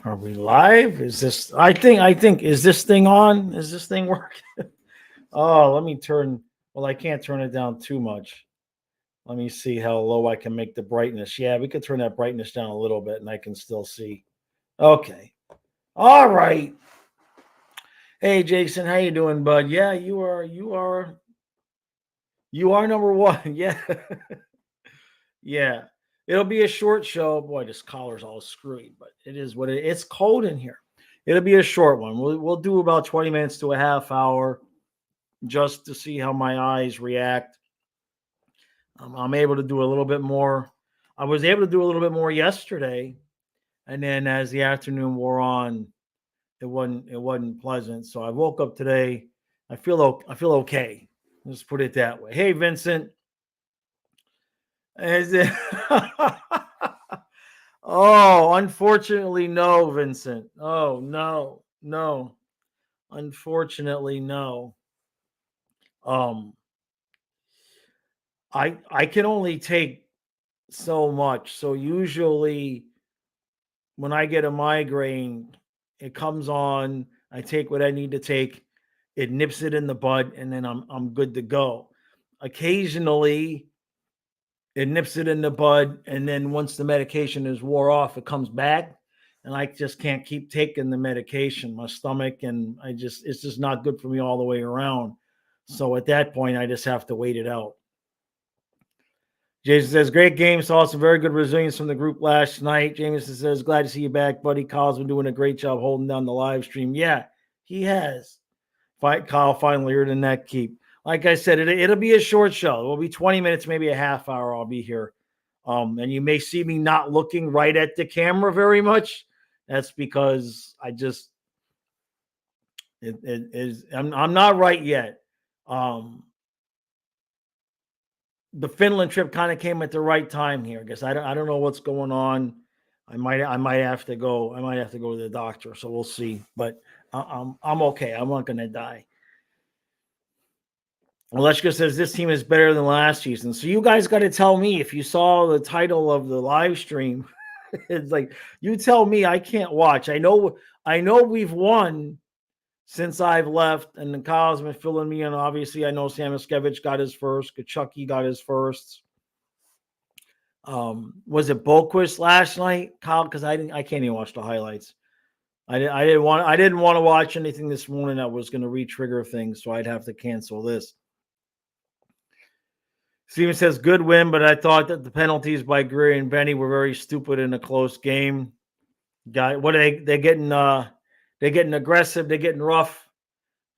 Are we live? Is this? I think. Is this thing on? Is this thing working? Oh, let me turn. Well, I can't turn it down too much. Let me see how low I can make the brightness. Yeah, we could turn that brightness down a little bit, and I can still see. Okay. All right. Hey, Jason, how you doing, bud? Yeah, you are. You are number one. Yeah. Yeah. It'll be a short show. Boy, this collar's all screwy, but it is what it's cold in here. It'll be a short one. We'll do about 20 minutes to a half hour just to see how my eyes react. I'm able to do a little bit more. I was able to do a little bit more yesterday, and then as the afternoon wore on, it wasn't pleasant. So I woke up today. I feel okay. Let's put it that way. Hey, Vincent. Is it? Oh, unfortunately, no, Vincent. Oh, no, no. Unfortunately, no. Um, I can only take so much. So usually when I get a migraine, it comes on, I take what I need to take, it nips it in the bud, and then I'm good to go. Occasionally it nips it in the bud, and then once the medication is wore off, it comes back, and I just can't keep taking the medication. My stomach and it's just not good for me all the way around. So at that point, I just have to wait it out. Jason says, great game. Saw some very good resilience from the group last night. Jameson says, glad to see you back, buddy. Kyle's been doing a great job holding down the live stream. Yeah, he has. Kyle finally earned a neck keep. Like I said, it'll be a short show. It will be 20 minutes, maybe a half hour. I'll be here. And you may see me not looking right at the camera very much. That's because it is I'm not right yet. The Finland trip kind of came at the right time here. I guess I don't know what's going on. I might have to go. I might have to go to the doctor. So we'll see. But I'm okay. I'm not gonna die. Aleshka says this team is better than last season. So you guys got to tell me if you saw the title of the live stream. It's like you tell me. I can't watch. I know we've won since I've left, and the Kyle's been filling me in. Obviously, I know Sam Iskevich got his first. Kachuk got his first. Was it Boquist last night, Kyle? Because I can't even watch the highlights. I didn't want to watch anything this morning that was going to re-trigger things, so I'd have to cancel this. Steven says good win, but I thought that the penalties by Greer and Benny were very stupid in a close game. What are they? They're getting aggressive. They're getting rough.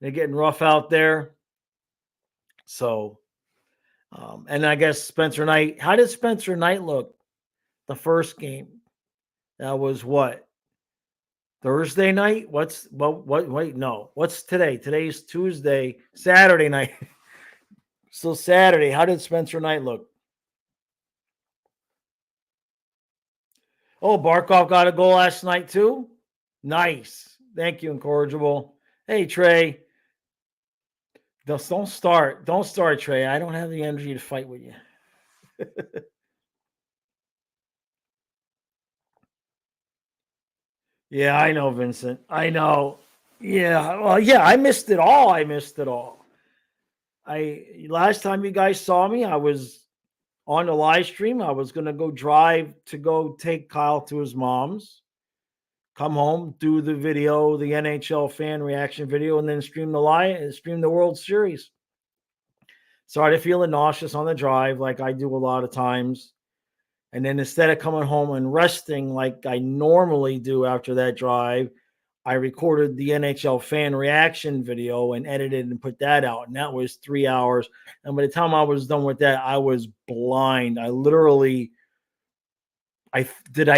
They're getting rough out there. So, and I guess Spencer Knight. How did Spencer Knight look the first game? That was what, Thursday night? Wait, no. What's today? Today's Tuesday, Saturday night. So Saturday, how did Spencer Knight look? Oh, Barkov got a goal last night too? Nice. Thank you, Incorrigible. Hey, Trey. Don't start. Don't start, Trey. I don't have the energy to fight with you. Yeah, I know, Vincent. I know. Yeah. Well, yeah, I missed it all. I missed it all. Last time you guys saw me, I was on the live stream. I was gonna go drive to go take Kyle to his mom's, come home, do the video, the NHL fan reaction video, and then stream the World Series. Started feeling nauseous on the drive, like I do a lot of times. And then instead of coming home and resting like I normally do after that drive, I recorded the NHL fan reaction video and edited and put that out. And that was 3 hours. And by the time I was done with that, I was blind. I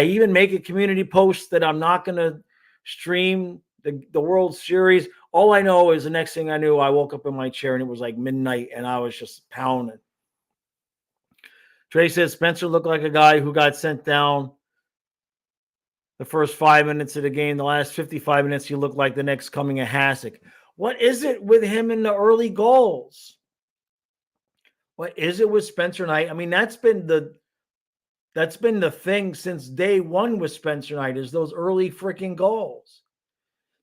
even make a community post that I'm not going to stream the World Series? All I know is the next thing I knew, I woke up in my chair and it was like midnight and I was just pounding. Trey says Spencer looked like a guy who got sent down the first 5 minutes of the game. The last 55 minutes, he looked like the next coming of Hasek. What is it with him in the early goals? What is it with Spencer Knight? I mean, that's been That's been the thing since day one with Spencer Knight is those early freaking goals.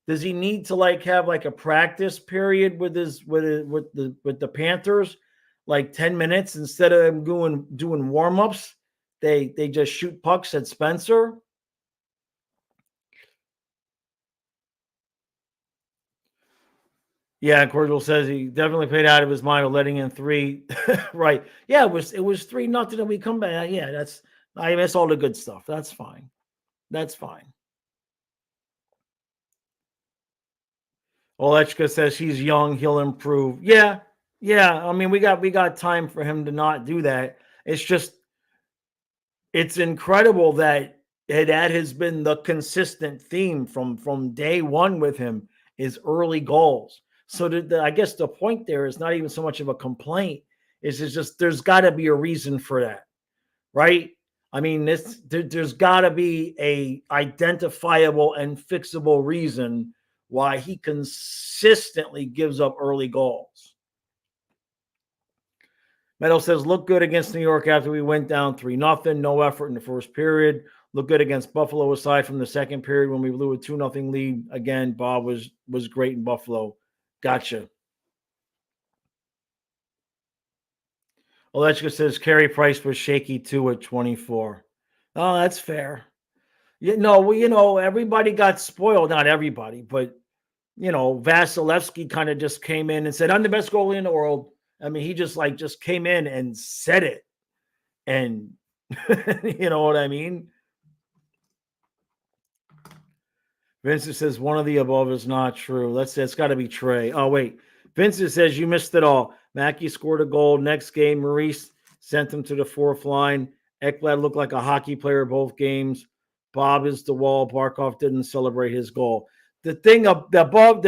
Does he need to like have like a practice period with the Panthers, like 10 minutes instead of them doing warm-ups? They just shoot pucks at Spencer. Yeah, Cordial says he definitely played out of his mind with letting in 3. Right. Yeah, it was 3-0 and we come back. Yeah, I miss all the good stuff. That's fine. That's fine. Olechka says he's young, he'll improve. Yeah. I mean, we got time for him to not do that. It's just it's incredible that has been the consistent theme from day one with him is early goals. So I guess the point there is not even so much of a complaint. It's just there's got to be a reason for that, right? I mean, there's got to be a identifiable and fixable reason why he consistently gives up early goals. Meadow says, look good against New York after we went down 3-0. No effort in the first period. Look good against Buffalo aside from the second period when we blew a 2-0 lead. Again, Bob was great in Buffalo. Gotcha. Olechka says Carey Price was shaky too at 24. Oh, that's fair. Everybody got spoiled. Not everybody, but Vasilevsky kind of just came in and said, I'm the best goalie in the world. I mean, he just came in and said it. And you know what I mean? Vincent says one of the above is not true. Let's say it's got to be Trey. Oh, wait. Vincent says you missed it all. Mackey scored a goal. Next game, Maurice sent him to the fourth line. Ekblad looked like a hockey player both games. Bob is the wall. Barkov didn't celebrate his goal. The thing above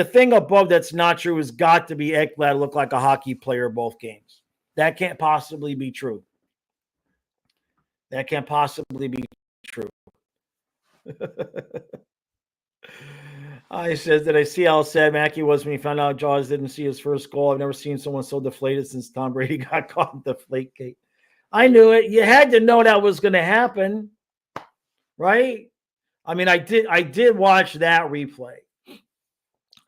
that's not true has got to be Ekblad looked like a hockey player both games. That can't possibly be true. That can't possibly be true. I said that I see how sad Mackey was when he found out Jaws didn't see his first goal. I've never seen someone so deflated since Tom Brady got caught in Deflategate. I knew it. You had to know that was going to happen, right? I mean, I did watch that replay.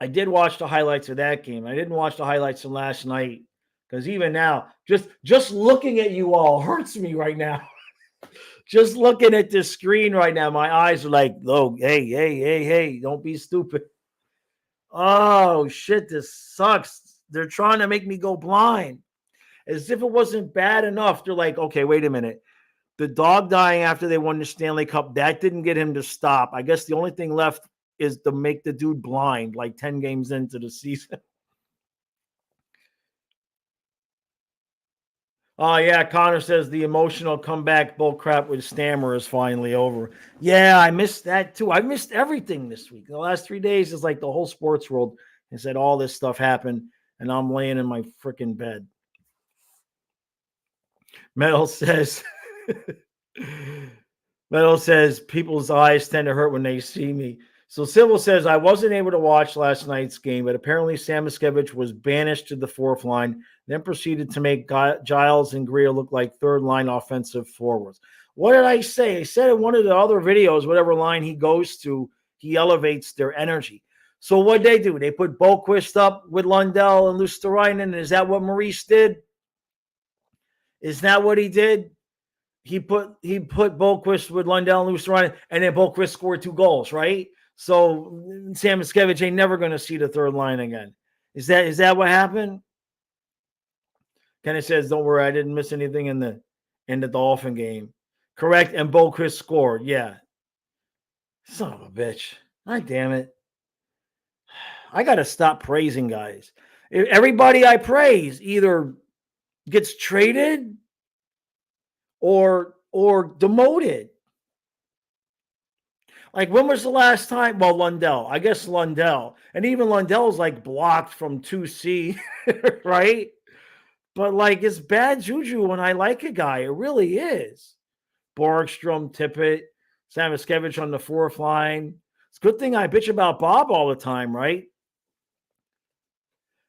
I did watch the highlights of that game. I didn't watch the highlights from last night because even now, just looking at you all hurts me right now. Just looking at this screen right now, my eyes are like, oh, hey, don't be stupid. Oh, shit, this sucks. They're trying to make me go blind. As if it wasn't bad enough. They're like, okay, wait a minute. The dog dying after they won the Stanley Cup, that didn't get him to stop. I guess the only thing left is to make the dude blind, like 10 games into the season. Oh, yeah, Connor says the emotional comeback bullcrap with Stammer is finally over. Yeah, I missed that too. I missed everything this week. The last 3 days is like the whole sports world and said all this stuff happened, and I'm laying in my freaking bed. Metal says people's eyes tend to hurt when they see me. So Sybil says, I wasn't able to watch last night's game, but apparently Sam Miskevich was banished to the fourth line, then proceeded to make Giles and Greer look like third-line offensive forwards. What did I say? I said in one of the other videos, whatever line he goes to, he elevates their energy. So what they do? They put Boquist up with Lundell and Luosterainen. Is that what Maurice did? Is that what he did? He put Boquist with Lundell and Luosterainen, and then Boquist scored 2 goals, right? So Sam Miskevich ain't never going to see the third line again. Is that what happened? Kenny says, "Don't worry, I didn't miss anything in the Dolphin game." Correct, and Boquist scored. Yeah. Son of a bitch! God damn it! I got to stop praising guys. Everybody I praise either gets traded or demoted. Like, when was the last time? Well, Lundell. I guess Lundell. And even Lundell's like blocked from 2C, right? But like, it's bad juju when I like a guy. It really is. Borgstrom, Tippett, Sam Miskevich on the fourth line. It's a good thing I bitch about Bob all the time, right?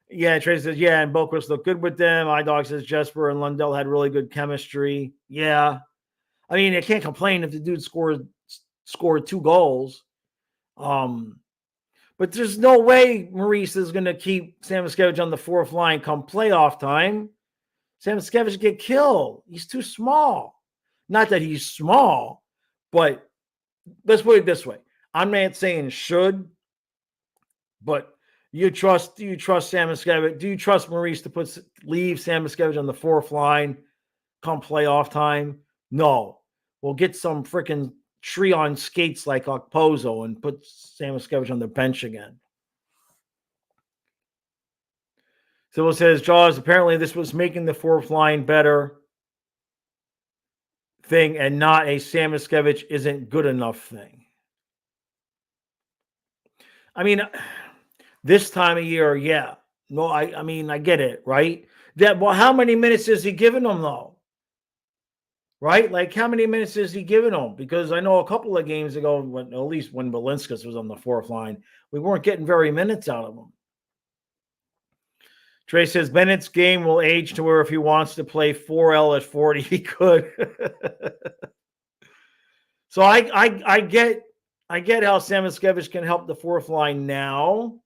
Yeah, Tracy says, yeah, and Boquist looked good with them. iDog says Jesper and Lundell had really good chemistry. Yeah. I mean, I can't complain if the dude scored 2 goals. But there's no way Maurice is going to keep Samoskevich on the fourth line come playoff time. Samoskevich get killed. He's too small. Not that he's small, but let's put it this way. I'm not saying should, but do you trust Samoskevich? Do you trust Maurice to leave Samoskevich on the fourth line come playoff time? No. We'll get some freaking tree on skates like Okposo and put Samoskevich on the bench again. Sybil says, Jaws, apparently this was making the fourth line better thing and not a Samoskevich isn't good enough thing. I mean, this time of year, yeah. No, I mean, I get it, right? Well, how many minutes is he giving them, though? Right? Like, how many minutes is he giving them? Because I know a couple of games ago, at least when Belinskas was on the fourth line, we weren't getting very minutes out of him. Trey says Bennett's game will age to where if he wants to play 4L at 40, he could. So I get how Samoskevich can help the fourth line now.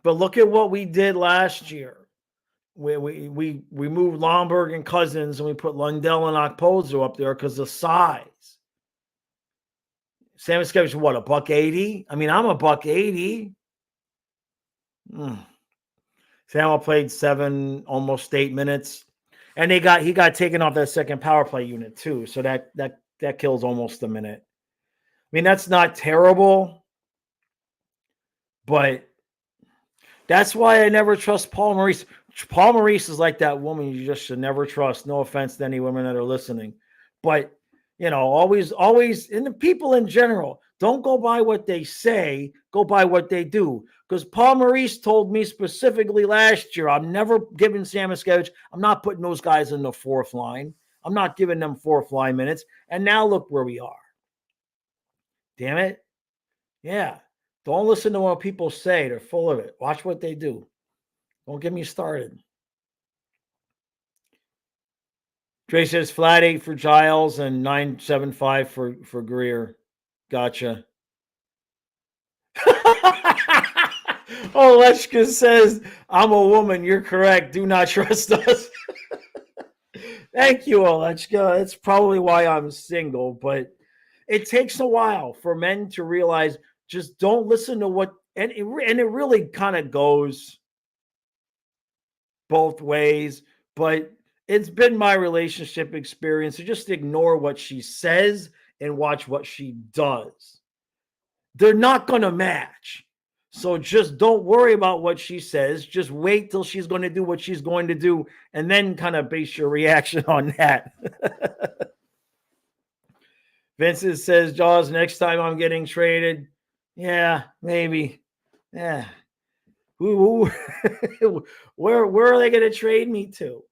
But look at what we did last year. We moved Lomberg and Cousins, and we put Lundell and Okposo up there because of size. Samoskevich, what, $180? I mean, I'm $180. Samuel played 7, almost 8 minutes, and he got taken off that second power play unit too. So that kills almost a minute. I mean, that's not terrible, but that's why I never trust Paul Maurice. Paul Maurice is like that woman you just should never trust. No offense to any women that are listening, but always, and the people in general, don't go by what they say, go by what they do. Because Paul Maurice told me specifically last year, I'm never giving Samoskevich, I'm not putting those guys in the fourth line. I'm not giving them fourth line minutes. And now look where we are. Damn it. Yeah. Don't listen to what people say. They're full of it. Watch what they do. Don't get me started. Trey says flat 8 for Giles and 9.75 for Greer. Gotcha. Lechka says, I'm a woman. You're correct. Do not trust us. Thank you, Olechka. That's probably why I'm single, but it takes a while for men to realize just don't listen to what, and it really kind of goes both ways, but it's been my relationship experience to just ignore what she says and watch what she does. They're not going to match. So just don't worry about what she says. Just wait till she's going to do what she's going to do and then kind of base your reaction on that. Vincent says, Jaws, next time I'm getting traded. Yeah, maybe. Yeah. Where are they going to trade me to?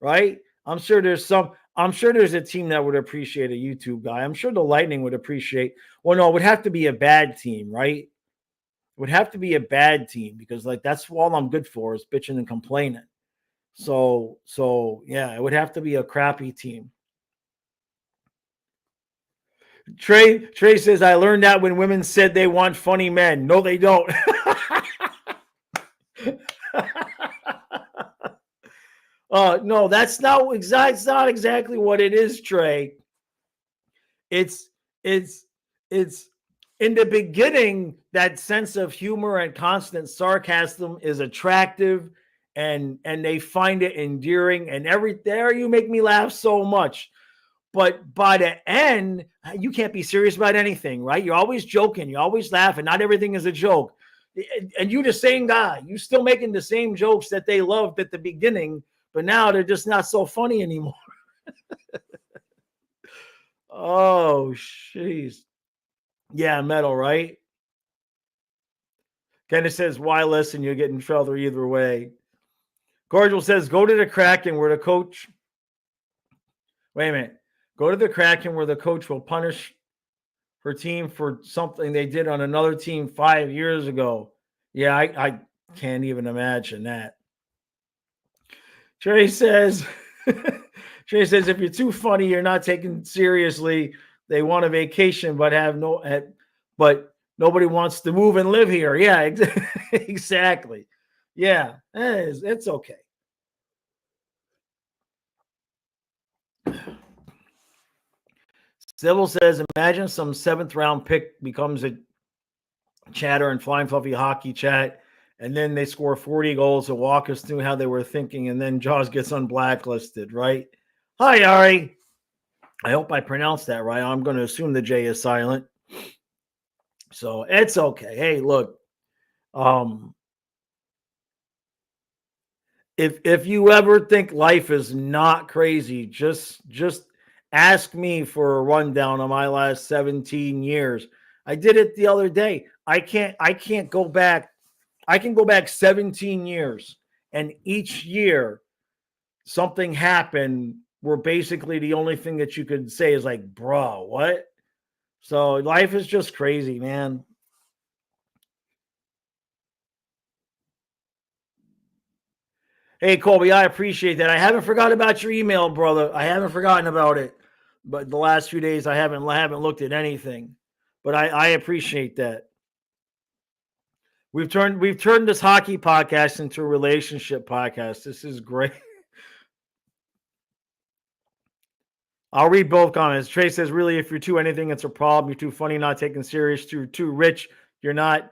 Right? I'm sure there's a team that would appreciate a YouTube guy. I'm sure the Lightning would appreciate. Well, no, it would have to be a bad team, right? It would have to be a bad team because that's all I'm good for is bitching and complaining. So yeah, it would have to be a crappy team. Trey says, I learned that when women said they want funny men. No, they don't. No, that's not exactly what it is, Trey. It's in the beginning, that sense of humor and constant sarcasm is attractive, and they find it endearing. And there you make me laugh so much. But by the end, you can't be serious about anything, right? You're always joking. You always laugh, and not everything is a joke. And you're the same guy. You're still making the same jokes that they loved at the beginning, but now they're just not so funny anymore. Oh, jeez. Yeah, metal, right? Kenneth says, why listen? You'll get in trouble either way. Cordial says, go to the Kraken where the coach. Wait a minute. Go to the Kraken where the coach will punish her team for something they did on another team 5 years ago. Yeah, I can't even imagine that. Trey says, Trey says, if you're too funny, you're not taken seriously. They want a vacation, but but nobody wants to move and live here. Yeah, exactly. Yeah, it's okay. Sybil says, imagine some seventh round pick becomes a chatter and flying fluffy hockey chat, and then they score 40 goals to walk us through how they were thinking, and then Jaws gets unblacklisted, right? Hi, Ari. I hope I pronounced that right. I'm going to assume the J is silent. So it's okay. Hey, look, if you ever think life is not crazy, just ask me for a rundown of my last 17 years. I did it the other day. I can't go back. I can go back 17 years, and each year something happened where basically the only thing that you could say is like, bro, what? So life is just crazy, man. Hey, Colby, I appreciate that. I haven't forgotten about your email, brother. I haven't forgotten about it. But the last few days, I haven't looked at anything. But I appreciate that. We've turned this hockey podcast into a relationship podcast. This is great. I'll read both comments. Trey says, really, if you're too anything, it's a problem. You're too funny, not taken serious. You're too rich. You're not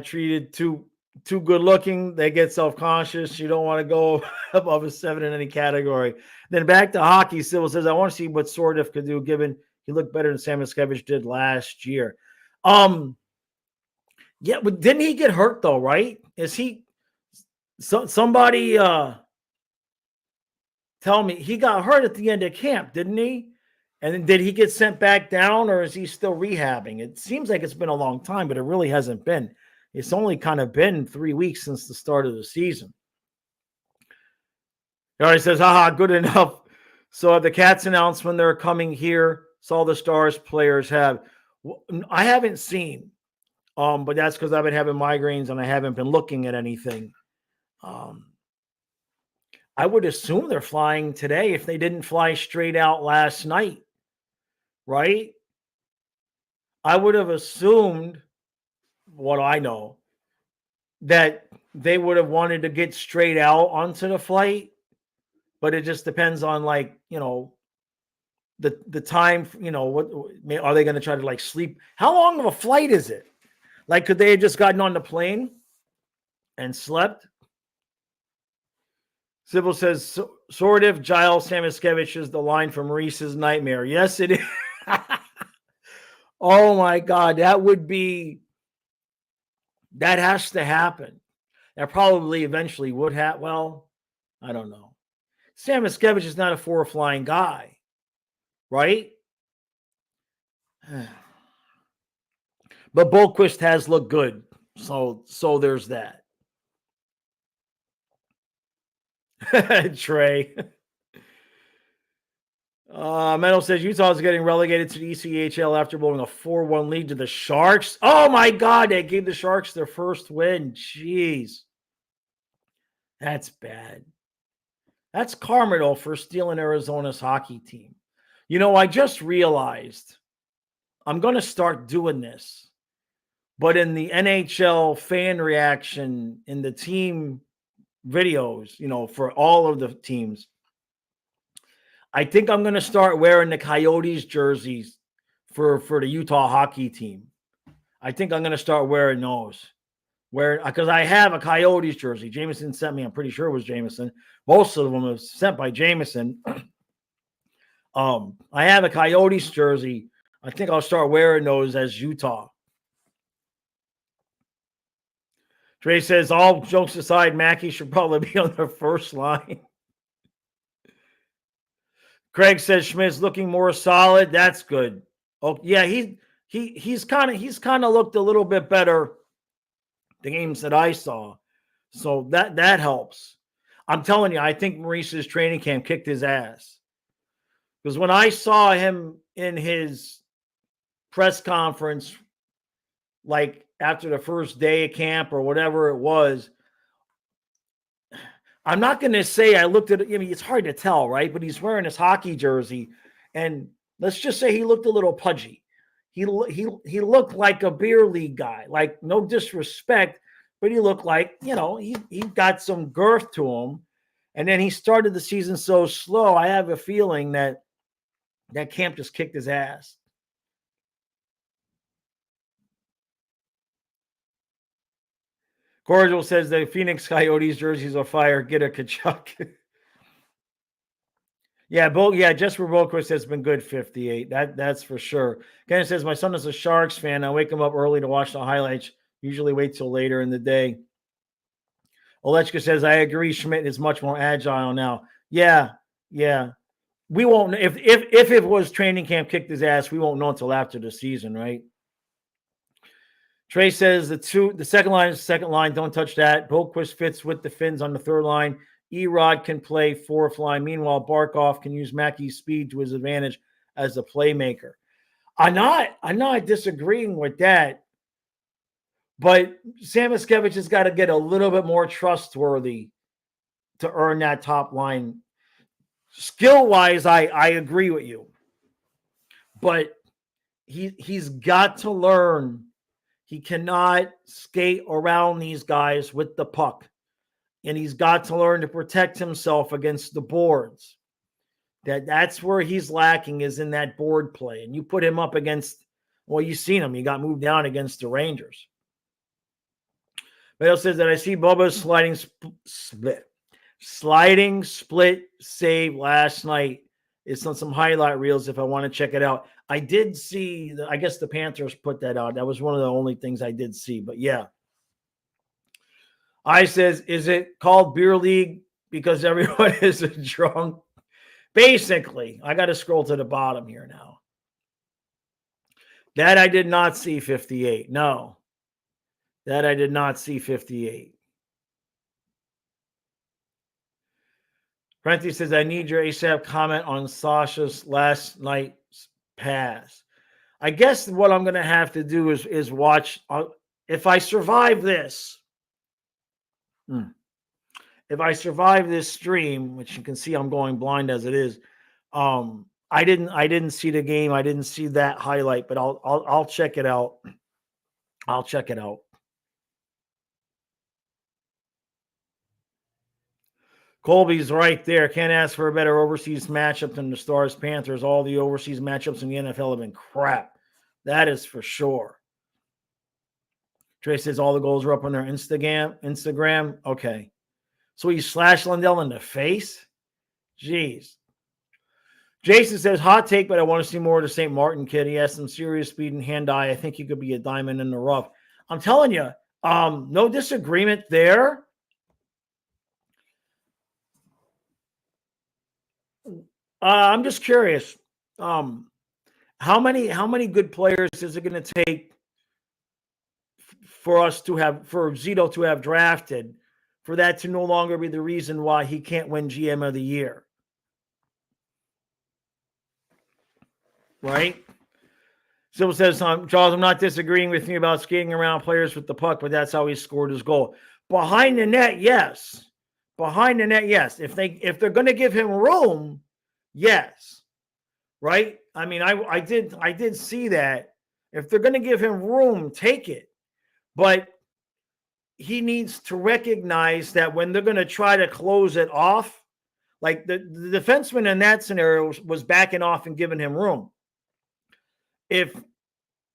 treated too good looking. They get self-conscious. You don't want to go above a 7 in any category. Then back to hockey. Sybil says, I want to see what Sordiff could do given he looked better than Sam Miskevich did last year. Yeah, but didn't he get hurt though, right? Is he somebody tell me he got hurt at the end of camp, didn't he? And then did he get sent back down, or is he still rehabbing? It seems like it's been a long time, but it really hasn't been. It's only kind of been 3 weeks since the start of the season. He already says, haha, good enough. So the Cats announced when they're coming here. So all the Stars players have. I haven't seen, but that's because I've been having migraines and I haven't been looking at anything. I would assume they're flying today if they didn't fly straight out last night, right? I would have assumed, what I know, that they would have wanted to get straight out onto the flight, but it just depends on the time. What are they going to try to sleep? How long of a flight is it? Like, could they have just gotten on the plane and slept? Sybil says, sort of, Giles Samiskevich is the line from Reese's Nightmare. Yes, it is. Oh my God, that has to happen. That probably eventually would happen. Well, I don't know. Sam Miskevich is not a 4 flying guy, right? But Bolquist has looked good. So there's that. Trey. Metal says Utah is getting relegated to the ECHL after blowing a 4-1 lead to the Sharks. Oh my God, they gave the Sharks their first win. Jeez. That's bad. That's karma, though, for stealing Arizona's hockey team. I just realized I'm going to start doing this. But in the NHL fan reaction in the team videos, for all of the teams, I think I'm going to start wearing the Coyotes jerseys for the Utah hockey team. I think I'm going to start wearing those. Because I have a Coyotes jersey. Jameson sent me. I'm pretty sure it was Jameson. Most of them was sent by Jameson. I have a Coyotes jersey. I think I'll start wearing those as Utah. Trey says, all jokes aside, Mackey should probably be on the first line. Craig says Schmidt's looking more solid. That's good. Oh yeah, he's kind of looked a little bit better the games that I saw. So that helps. I'm telling you, I think Maurice's training camp kicked his ass. Because when I saw him in his press conference, like after the first day of camp or whatever it was, I'm not going to say I looked at it. I mean, it's hard to tell, right? But he's wearing his hockey jersey, and let's just say he looked a little pudgy. He looked like a beer league guy. Like, no disrespect, but he looked like, he got some girth to him. And then he started the season so slow. I have a feeling that camp just kicked his ass. Cordial says the Phoenix Coyotes jerseys are fire. Get a Kachuk. Jesper Boquist has been good 58. That's for sure. Ken says, my son is a Sharks fan. I wake him up early to watch the highlights. Usually wait till later in the day. Olechka says, I agree. Schmidt is much more agile now. Yeah. We won't, if it was training camp kicked his ass, we won't know until after the season, right? Trey says the second line, don't touch that. Boquist fits with the Finns on the third line. Erod can play fourth line. Meanwhile, Barkov can use Mackey's speed to his advantage as a playmaker. I'm not disagreeing with that, but Sam Miskevich has got to get a little bit more trustworthy to earn that top line. Skill-wise, I agree with you, but he's got to learn. He cannot skate around these guys with the puck. And he's got to learn to protect himself against the boards. That's where he's lacking, is in that board play. And you put him up against, well, you've seen him. He got moved down against the Rangers. Bale says that I see Bubba's sliding split save last night. It's on some highlight reels if I want to check it out. I did see, I guess the Panthers put that out. That was one of the only things I did see. But yeah. I says, is it called beer league because everyone is a drunk? Basically, I got to scroll to the bottom here now. That I did not see 58. No. That I did not see 58. Prenti says, I need your ASAP comment on Sasha's last night's pass. I guess what I'm going to have to do is watch. If I survive this, if I survive this stream, which you can see I'm going blind as it is, I didn't see the game. I didn't see that highlight, but I'll check it out. I'll check it out. Colby's right there. Can't ask for a better overseas matchup than the Stars Panthers. All the overseas matchups in the NFL have been crap. That is for sure. Trey says all the goals are up on their Instagram. Okay. So he slashed Lundell in the face? Jeez. Jason says, hot take, but I want to see more of the St. Martin kid. He has some serious speed and hand-eye. I think he could be a diamond in the rough. I'm telling you, no disagreement there. I'm just curious. How many good players is it going to take for Zito to have drafted for that to no longer be the reason why he can't win GM of the year? Right? Sybil says, Charles, I'm not disagreeing with you about skating around players with the puck, but that's how he scored his goal. Behind the net, yes. Behind the net, yes. If they're going to give him room, yes. Right? I mean, I did see that. If they're going to give him room, take it. But he needs to recognize that when they're going to try to close it off, like the defenseman in that scenario was backing off and giving him room.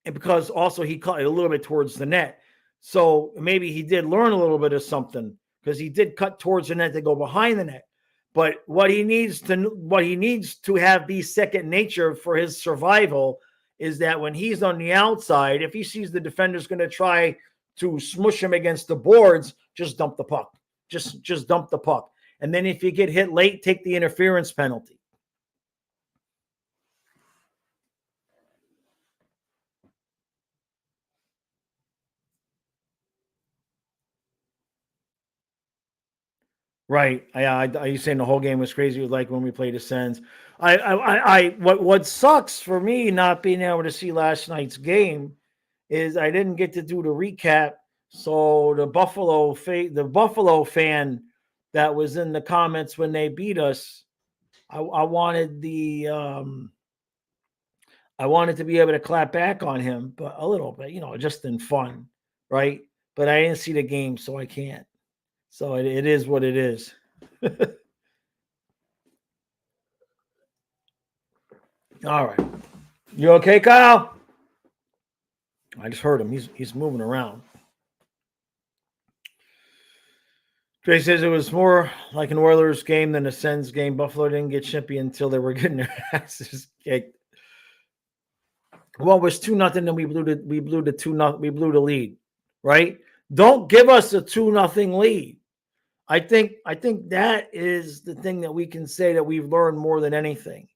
Because also he cut it a little bit towards the net. So maybe he did learn a little bit of something because he did cut towards the net to go behind the net. But what he needs to have be second nature for his survival is that when he's on the outside, if he sees the defender's going to try to smush him against the boards, just dump the puck. Just dump the puck. And then if you get hit late, take the interference penalty. Right. Are you saying the whole game was crazy? Like when we played the Sens. What sucks for me not being able to see last night's game is I didn't get to do the recap. So the Buffalo fan that was in the comments when they beat us. I wanted I wanted to be able to clap back on him, but a little bit, just in fun, right? But I didn't see the game, so I can't. So it is what it is. All right. You okay, Kyle? I just heard him. He's moving around. Trey says it was more like an Oilers game than a Sens game. Buffalo didn't get chippy until they were getting their asses kicked. Well, it was 2-0, then we blew the 2-0, we blew the lead, right? Don't give us a 2-0 lead. I think that is the thing that we can say that we've learned more than anything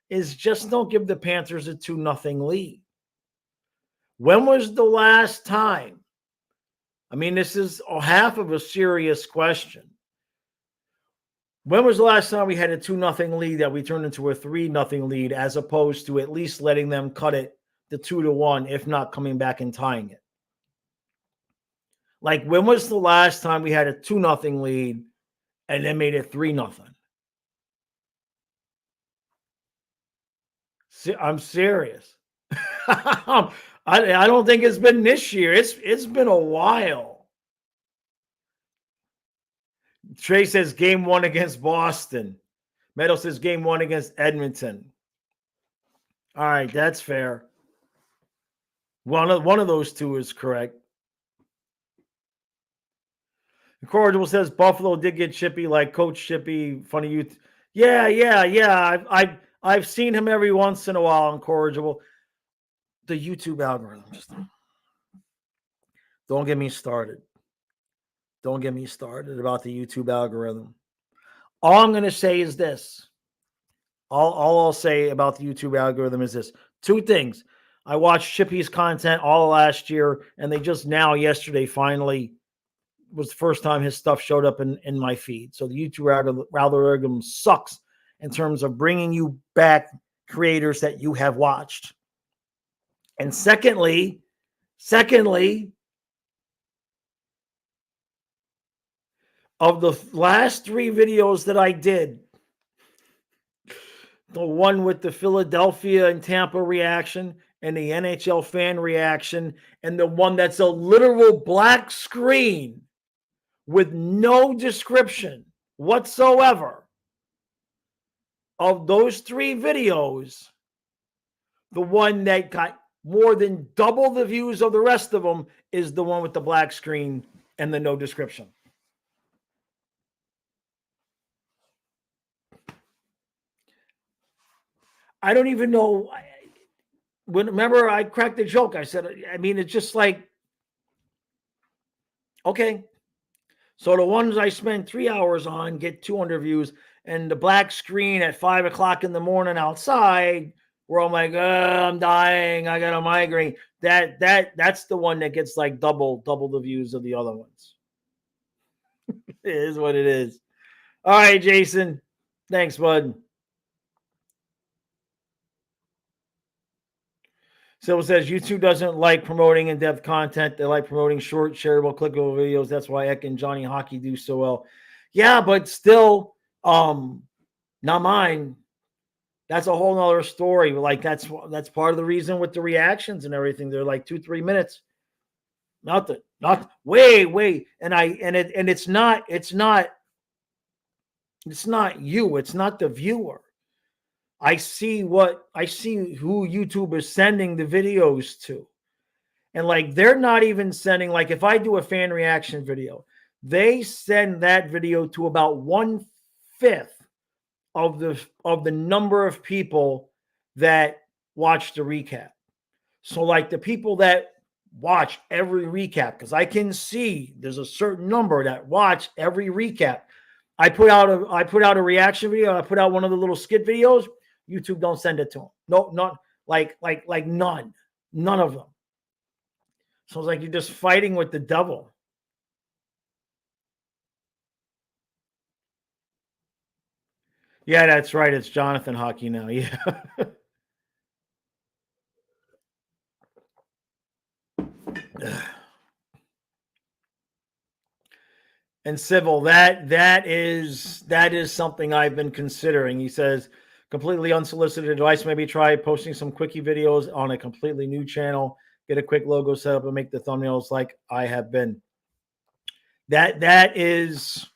is just don't give the Panthers a 2-0 lead. When was the last time? I mean, this is half of a serious question. When was the last time we had a 2-0 lead that we turned into a 3-0 lead as opposed to at least letting them cut it to 2-1, if not coming back and tying it? Like, when was the last time we had a 2-0 lead and then made it 3-0? I'm serious. I don't think it's been this year. It's been a while. Trey says game 1 against Boston. Meadow says game 1 against Edmonton. All right, that's fair. One of those two is correct. Cordial says Buffalo did get chippy, like Coach Chippy. Funny youth. Yeah. I've seen him every once in a while. Incorrigible. The YouTube algorithm. Don't get me started. Don't get me started about the YouTube algorithm. All I'm going to say is this. All I'll say about the YouTube algorithm is this. Two things. I watched Chippy's content all last year, and they just now, yesterday, finally was the first time his stuff showed up in my feed. So the YouTube algorithm sucks in terms of bringing you back creators that you have watched. And secondly, of the last 3 videos that I did, the one with the Philadelphia and Tampa reaction and the NHL fan reaction, and the one that's a literal black screen with no description whatsoever, of those 3 videos, the one that got more than double the views of the rest of them is the one with the black screen and the no description. I don't even know. Remember, I cracked the joke. I said, I mean, it's just like, okay. So the ones I spend 3 hours on get 200 views, and the black screen at 5 o'clock in the morning outside, where I'm like, I'm dying, I got a migraine. That's the one that gets like double the views of the other ones. It is what it is. All right, Jason. Thanks, bud. Silva says YouTube doesn't like promoting in-depth content. They like promoting short, shareable, clickable videos. That's why Eck and Johnny Hockey do so well. Yeah, but still, not mine. That's a whole nother story. Like that's part of the reason with the reactions and everything. They're like 2-3 minutes. Nothing. Not wait. And it's not you. It's not the viewer. I see who YouTube is sending the videos to. And like they're not even sending, like if I do a fan reaction video, they send that video to about 1/5 of the number of people that watch the recap. So like the people that watch every recap, because I can see there's a certain number that watch every recap. I put out a reaction video. I put out one of the little skit videos. YouTube don't send it to them. No, not like none of them. So it's like you're just fighting with the devil. Yeah, that's right. It's Jonathan Hockey now. Yeah. And Civil, that is something I've been considering. He says, completely unsolicited advice. Maybe try posting some quickie videos on a completely new channel. Get a quick logo set up and make the thumbnails like I have been. That is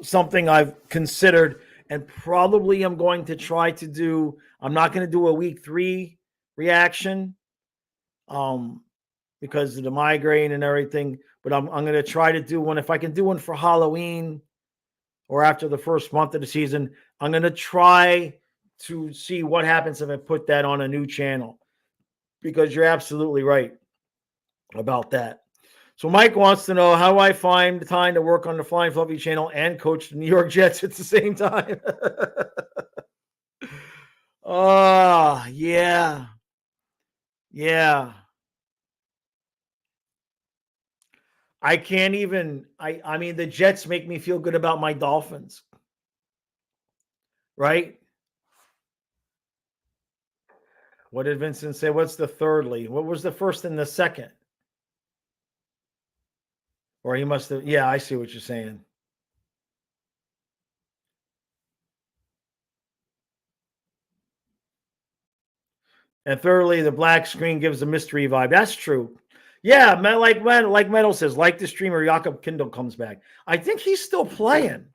something I've considered, and probably I'm going to try to do. I'm not going to do a week 3 reaction. Because of the migraine and everything. But I'm going to try to do one. If I can do one for Halloween or after the first month of the season, I'm going to try to see what happens if I put that on a new channel, because you're absolutely right about that. So Mike wants to know how I find the time to work on the Flying Fluffy channel and coach the New York Jets at the same time. Oh, yeah. Yeah. I can't even. I mean, the Jets make me feel good about my Dolphins, right? What did Vincent say? What's the third lead? What was the first and the second? Or he must have. Yeah, I see what you're saying. And thirdly, the black screen gives a mystery vibe. That's true. Yeah, man, like Metal says, like the streamer Jakob Kindle comes back. I think he's still playing.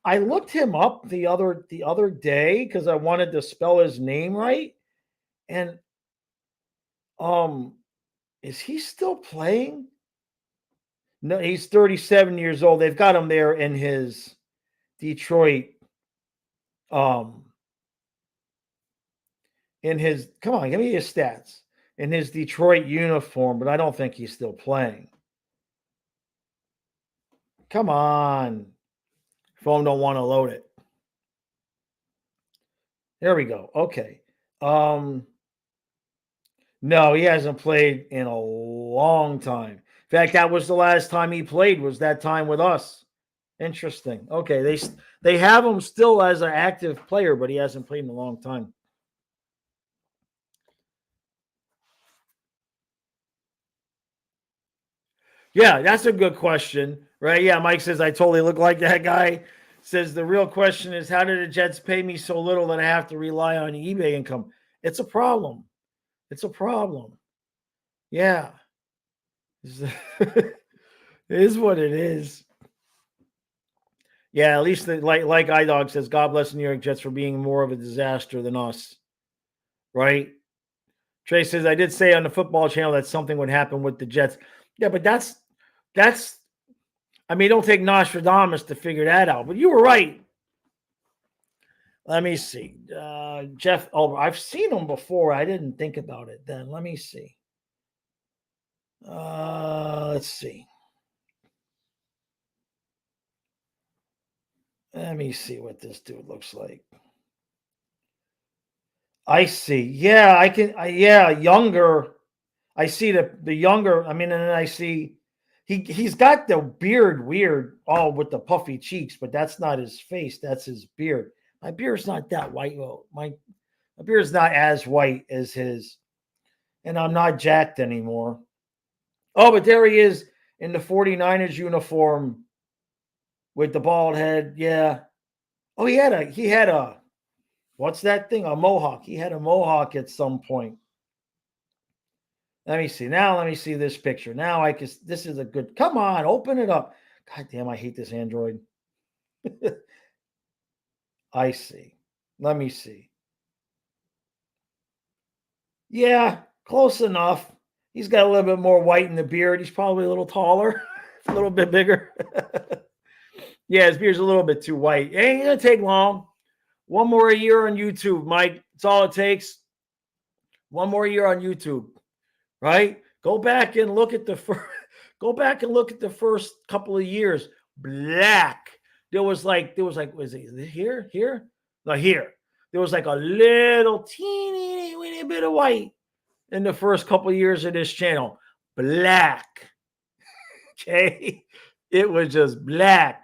I looked him up the other day because I wanted to spell his name right. And is he still playing? No, he's 37 years old. They've got him there in his Detroit in his, come on, give me his stats, in his Detroit uniform, but I don't think he's still playing. Come on. Phone don't want to load it. There we go. Okay. No, he hasn't played in a long time. In fact, that was the last time he played, was that time with us. Interesting. Okay, they have him still as an active player, but he hasn't played in a long time. Yeah, that's a good question, right? Yeah, Mike says I totally look like that guy. Says the real question is, how did the Jets pay me so little that I have to rely on eBay income? It's a problem. It's a problem. Yeah. It is what it is. Yeah, at least like iDog says, God bless the New York Jets for being more of a disaster than us. Right? Trey says, I did say on the football channel that something would happen with the Jets. Yeah, but that's I mean, don't take Nostradamus to figure that out. But you were right. Let me see. Jeff, I've seen him before. I didn't think about it then. Let me see. Let's see. Let me see what this dude looks like. I see. Yeah, I can. Yeah, younger. I see the younger. I mean, and then I see he's got the beard weird, all with the puffy cheeks, but that's not his face. That's his beard. My beard's not that white. Well, my beard's not as white as his, and I'm not jacked anymore. Oh, but there he is in the 49ers uniform with the bald head. Yeah. Oh, he had a what's that thing? A mohawk. He had a mohawk at some point. Let me see. Now let me see this picture. Now I can. This is a good. Come on, open it up. God damn, I hate this Android. I see. Let me see. Yeah, close enough. He's got a little bit more white in the beard. He's probably a little taller, a little bit bigger. Yeah, his beard's a little bit too white. It ain't gonna take long. One more year on YouTube, Mike. That's all it takes. One more year on YouTube, right? Go back and look at the first couple of years. Black. There was like, was it here? No, here. There was like a little teeny bit of white in the first couple of years of this channel. Black. Okay. It was just black.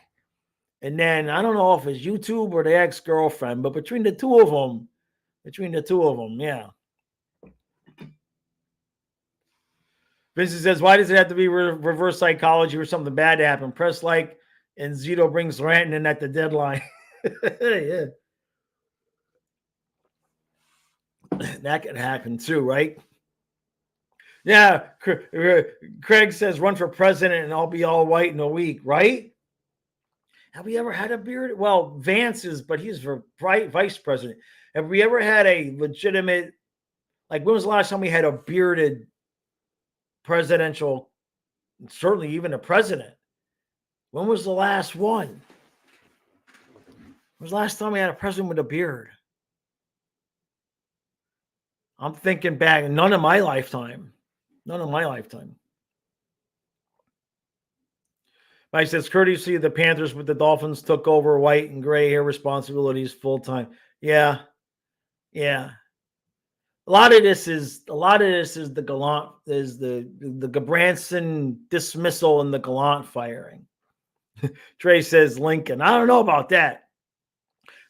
And then I don't know if it's YouTube or the ex-girlfriend, but between the two of them, yeah. Vincent says, why does it have to be reverse psychology or something bad to happen? Press like, and Zito brings Ranton in at the deadline. Yeah. That could happen too, right? Yeah. Craig says, run for president and I'll be all white in a week, right? Have we ever had a beard? Well, Vance is, but he's for vice president. Have we ever had a legitimate, like, when was the last time we had a bearded presidential, certainly even a president? When was the last one? When was the last time we had a president with a beard? I'm thinking back, none of my lifetime. None of my lifetime. Mike says, courtesy of the Panthers with the Dolphins took over white and gray hair responsibilities full time. Yeah. Yeah. A lot of this is the Gallant, is the Gabranson dismissal and the Gallant firing. Trey says Lincoln. I don't know about that.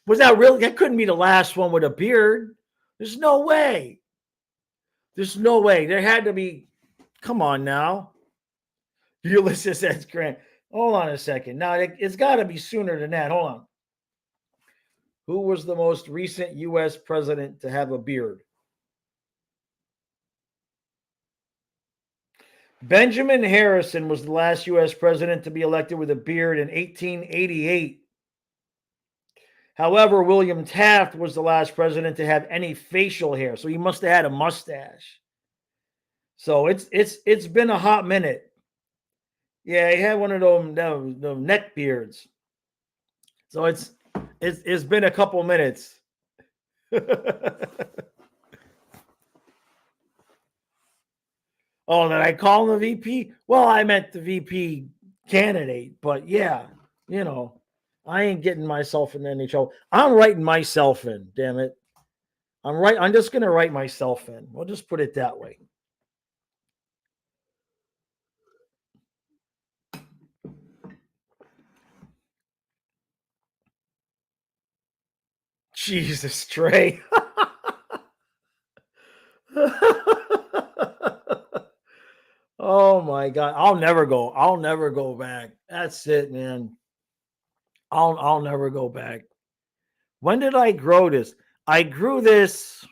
Was that really? That couldn't be the last one with a beard. There's no way. There's no way. There had to be. Come on now. Ulysses says Grant. Hold on a second. Now it's got to be sooner than that. Hold on. Who was the most recent U.S. president to have a beard? Benjamin Harrison was the last U.S. president to be elected with a beard in 1888. However, William Taft was the last president to have any facial hair, so he must have had a mustache. So it's been a hot minute. Yeah, he had one of those neck beards. So it's been a couple minutes. Oh, did I call him the VP? Well, I meant the VP candidate, but yeah, I ain't getting myself in any trouble. I'm writing myself in, damn it. I'm just gonna write myself in. We'll just put it that way. Jesus, Trey. Oh my God. I'll never go back. That's it, man. I'll never go back. When did I grow this? I grew this.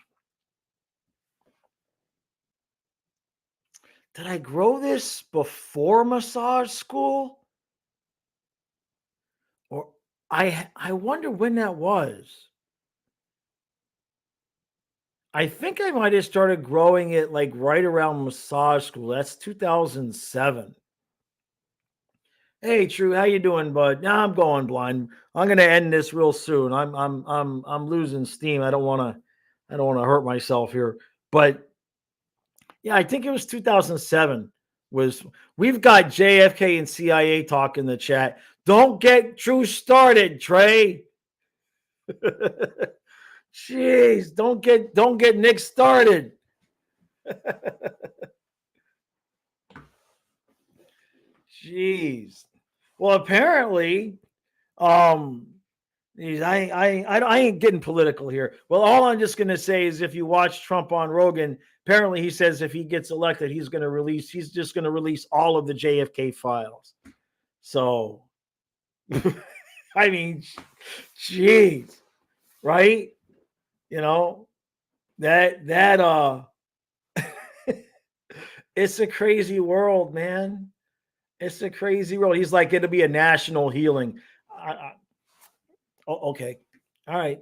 Did I grow this before massage school? Or I wonder when that was. I think I might have started growing it like right around massage school. That's 2007. Hey, True, how you doing, bud? Nah, I'm going blind. I'm gonna end this real soon. I'm losing steam. I don't want to hurt myself here. But yeah, I think it was 2007. We've got JFK and CIA talk in the chat. Don't get True started, Trey. Jeez, don't get Nick started. Jeez. Well, apparently, I ain't getting political here. Well, all I'm just gonna say is, if you watch Trump on Rogan, apparently he says if he gets elected, he's just gonna release all of the JFK files. So, I mean, jeez, right? That it's a crazy world, man. It's a crazy world. He's like, it'll be a national healing. Okay. All right.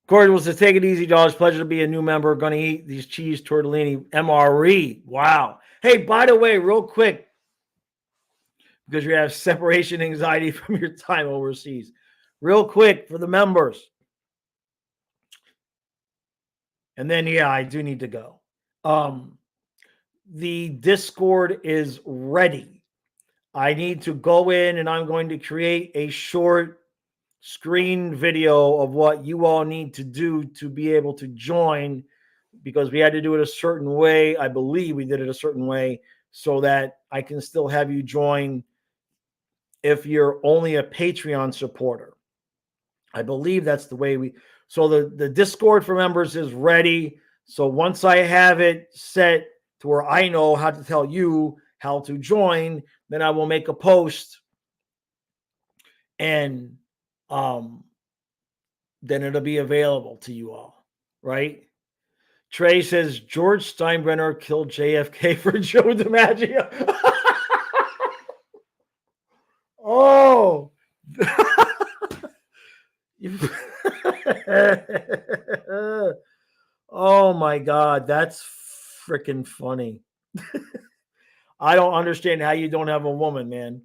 Corey was to take it easy, dog. It's a pleasure to be a new member. Going to eat these cheese tortellini MRE. Wow. Hey, by the way, real quick, because you have separation anxiety from your time overseas. Real quick for the members. And then, yeah, I do need to go. The Discord is ready. I need to go in and I'm going to create a short screen video of what you all need to do to be able to join, because we had to do it a certain way. I believe we did it a certain way so that I can still have you join if you're only a Patreon supporter. I believe that's the way so the Discord for members is ready. So once I have it set to where I know how to tell you how to join, then I will make a post and then it'll be available to you all, right? Trey says George Steinbrenner killed JFK for Joe DiMaggio. Oh. Oh my God, that's freaking funny. I don't understand how you don't have a woman, man.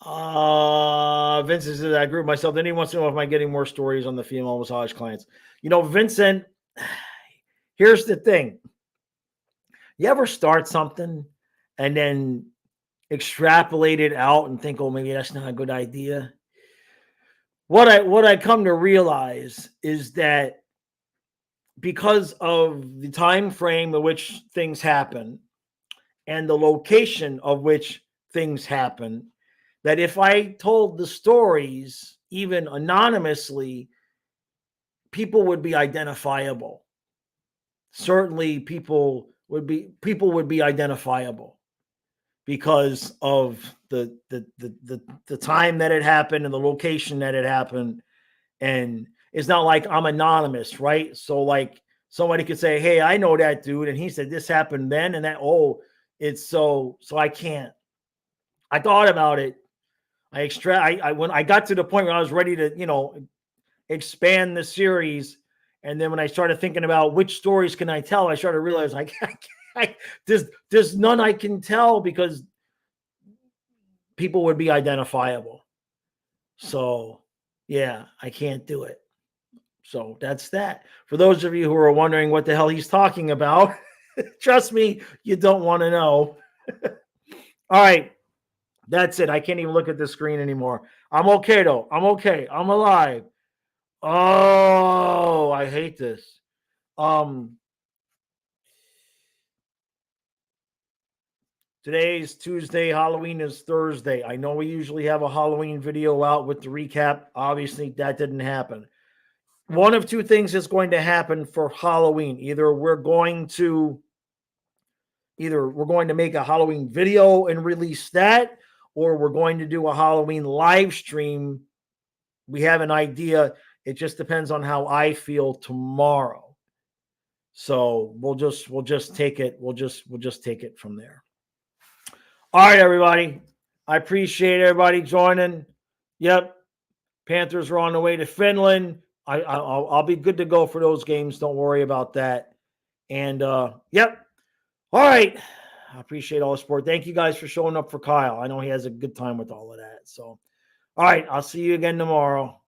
Vincent says, I group myself. Then he wants to know if I'm getting more stories on the female massage clients. Vincent, here's the thing. You ever start something and then extrapolate it out and think, oh, maybe that's not a good idea? What I come to realize is that because of the time frame in which things happen and the location of which things happen, that if I told the stories, even anonymously, people would be identifiable. Certainly people would be identifiable because of the time that it happened and the location that it happened. And it's not like I'm anonymous, right? So like somebody could say, hey, I know that dude, and he said this happened then, and that, it's so I can't. I thought about it. When I got to the point where I was ready to, expand the series, and then when I started thinking about which stories can I tell, I started realizing there's none I can tell because people would be identifiable. So yeah, I can't do it. So that's that. For those of you who are wondering what the hell he's talking about, trust me, you don't want to know. All right. That's it. I can't even look at the screen anymore. I'm okay, though. I'm okay. I'm alive. Oh, I hate this. Today's Tuesday. Halloween is Thursday. I know we usually have a Halloween video out with the recap. Obviously, that didn't happen. One of two things is going to happen for Halloween. Either we're going to make a Halloween video and release that, or we're going to do a Halloween live stream. We have an idea. It just depends on how I feel tomorrow. So we'll just take it. We'll just take it from there. All right, everybody. I appreciate everybody joining. Yep. Panthers are on the way to Finland. I'll be good to go for those games. Don't worry about that. And yep. All right. I appreciate all the support. Thank you guys for showing up for Kyle. I know he has a good time with all of that. So, all right. I'll see you again tomorrow.